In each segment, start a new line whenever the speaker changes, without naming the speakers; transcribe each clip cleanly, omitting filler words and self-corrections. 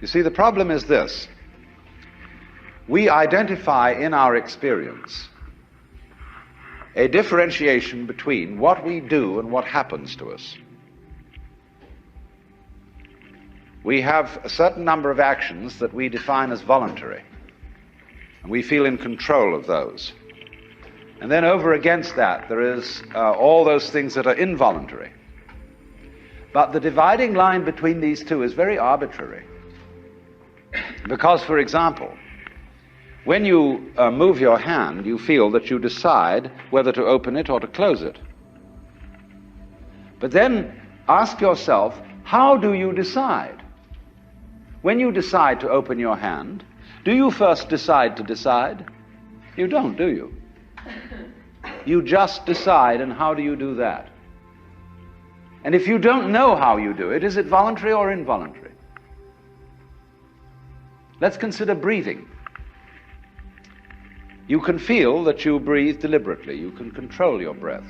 You see, the problem is this. We identify in our experience a differentiation between what we do and what happens to us. We have a certain number of actions that we define as voluntary, and we feel in control of those. And then over against that, there is all those things that are involuntary. But the dividing line between these two is very arbitrary. Because, for example, when you move your hand, you feel that you decide whether to open it or to close it. But then ask yourself, how do you decide? When you decide to open your hand, do you first decide to decide? You don't, do you? You just decide, and how do you do that? And if you don't know how you do it, is it voluntary or involuntary? Let's consider breathing. You can feel that you breathe deliberately. You can control your breath.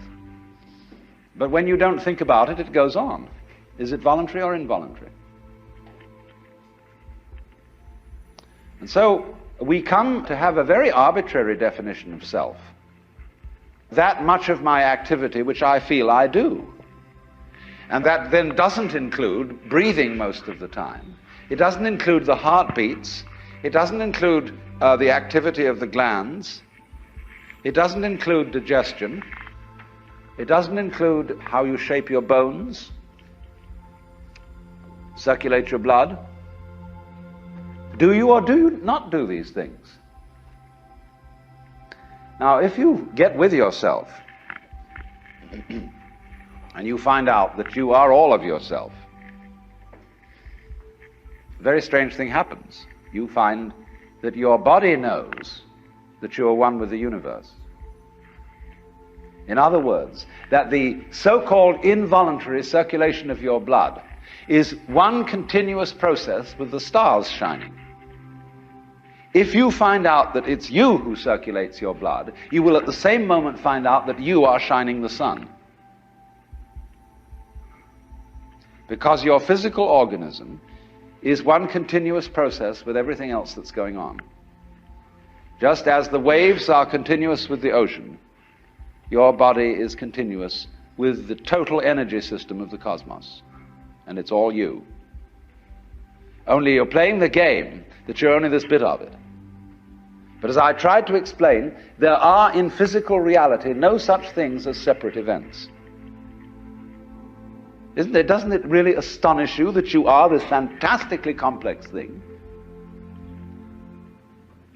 But when you don't think about it, it goes on. Is it voluntary or involuntary? And so we come to have a very arbitrary definition of self. That much of my activity which I feel I do. And that then doesn't include breathing most of the time. It doesn't include the heartbeats. It doesn't include the activity of the glands. It doesn't include digestion. It doesn't include how you shape your bones, circulate your blood. Do you or do you not do these things? Now, if you get with yourself and you find out that you are all of yourself, a very strange thing happens. You find that your body knows that you are one with the universe. In other words, that the so-called involuntary circulation of your blood is one continuous process with the stars shining. If you find out that it's you who circulates your blood, you will at the same moment find out that you are shining the sun. Because your physical organism is one continuous process with everything else that's going on. Just as the waves are continuous with the ocean, your body is continuous with the total energy system of the cosmos. And it's all you. Only you're playing the game that you're only this bit of it. But as I tried to explain, there are in physical reality no such things as separate events. Doesn't it really astonish you that you are this fantastically complex thing?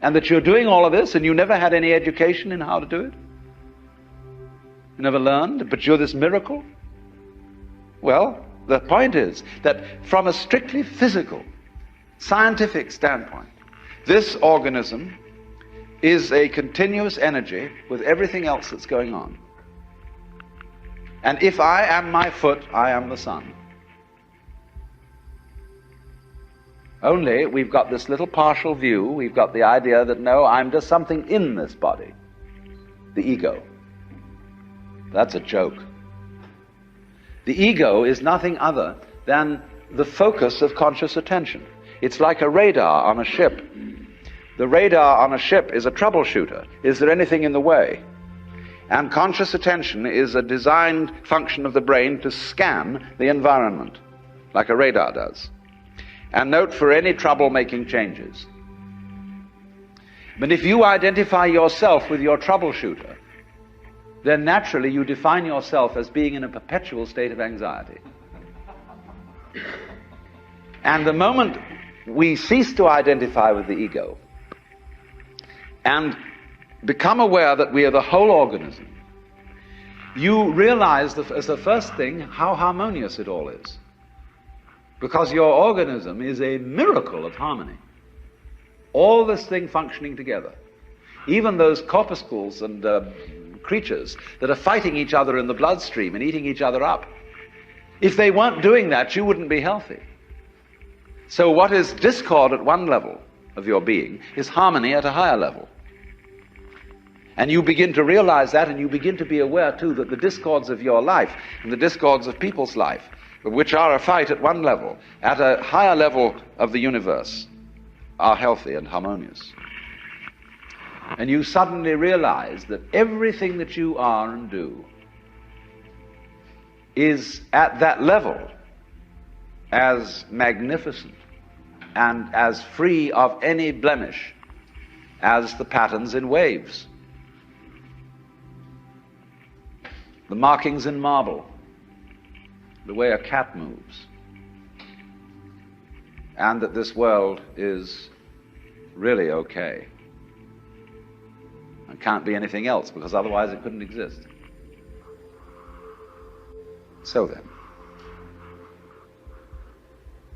And that you're doing all of this and you never had any education in how to do it? You never learned, but you're this miracle? Well, the point is that from a strictly physical, scientific standpoint, this organism is a continuous energy with everything else that's going on. And if I am my foot, I am the sun. Only we've got this little partial view. We've got the idea that, no, I'm just something in this body. The ego. That's a joke. The ego is nothing other than the focus of conscious attention. It's like a radar on a ship. The radar on a ship is a troubleshooter. Is there anything in the way? And conscious attention is a designed function of the brain to scan the environment, like a radar does, and note for any trouble-making changes. But if you identify yourself with your troubleshooter, then naturally you define yourself as being in a perpetual state of anxiety. And the moment we cease to identify with the ego and become aware that we are the whole organism, you realize that as the first thing how harmonious it all is. Because your organism is a miracle of harmony. All this thing functioning together. Even those corpuscles and creatures that are fighting each other in the bloodstream and eating each other up. If they weren't doing that, you wouldn't be healthy. So what is discord at one level of your being is harmony at a higher level. And you begin to realize that, and you begin to be aware too that the discords of your life and the discords of people's life which are a fight at one level, at a higher level of the universe, are healthy and harmonious. And you suddenly realize that everything that you are and do is at that level as magnificent and as free of any blemish as the patterns in waves, the markings in marble, the way a cat moves, and that this world is really okay and can't be anything else, because otherwise it couldn't exist. So then,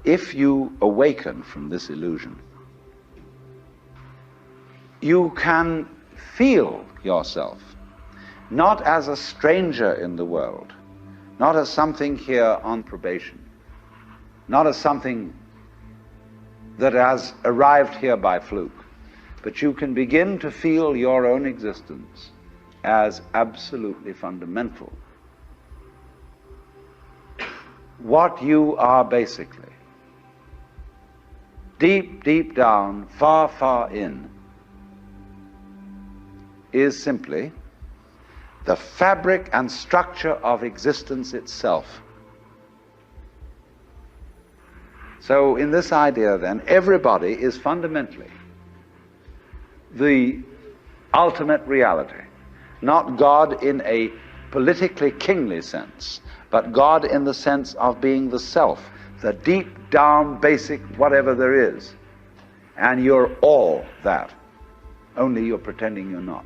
if you awaken from this illusion, you can feel yourself not as a stranger in the world, not as something here on probation, not as something that has arrived here by fluke, but you can begin to feel your own existence as absolutely fundamental. What you are basically, deep, deep down, far, far in, is simply the fabric and structure of existence itself. So in this idea then, everybody is fundamentally the ultimate reality, not God in a politically kingly sense, but God in the sense of being the self, the deep down basic whatever there is. And you're all that, only you're pretending you're not.